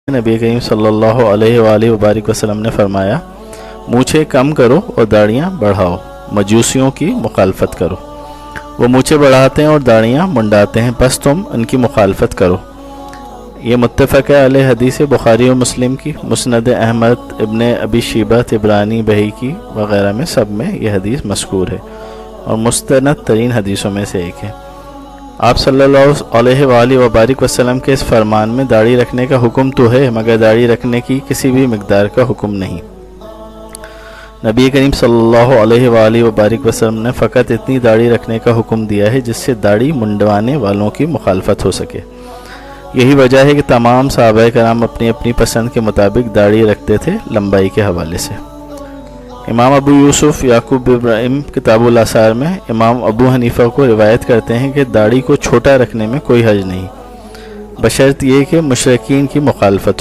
نبی کریم صلی اللہ علیہ وآلہ وبارک وسلم نے فرمایا، مونچھیں کم کرو اور داڑیاں بڑھاؤ، مجوسیوں کی مخالفت کرو۔ وہ مونچھیں بڑھاتے ہیں اور داڑیاں منڈاتے ہیں، پس تم ان کی مخالفت کرو۔ یہ متفق علیہ حدیث بخاری و مسلم کی، مسند احمد، ابن ابی شیبہ، طبرانی، بہقی وغیرہ میں سب میں یہ حدیث مذکور ہے اور مستند ترین حدیثوں میں سے ایک ہے۔ آپ صلی اللہ علیہ وآلہ وبارک وسلم کے اس فرمان میں داڑھی رکھنے کا حکم تو ہے، مگر داڑھی رکھنے کی کسی بھی مقدار کا حکم نہیں۔ نبی کریم صلی اللہ علیہ وآلہ وبارک وسلم نے فقط اتنی داڑھی رکھنے کا حکم دیا ہے جس سے داڑھی منڈوانے والوں کی مخالفت ہو سکے۔ یہی وجہ ہے کہ تمام صحابہ کرام اپنی اپنی پسند کے مطابق داڑھی رکھتے تھے لمبائی کے حوالے سے۔ امام ابو یوسف یعقوب ابراہیم کتاب الآثار میں امام ابو حنیفہ کو روایت کرتے ہیں کہ داڑھی کو چھوٹا رکھنے میں کوئی حرج نہیں، بشرط یہ کہ مشرکین کی مخالفت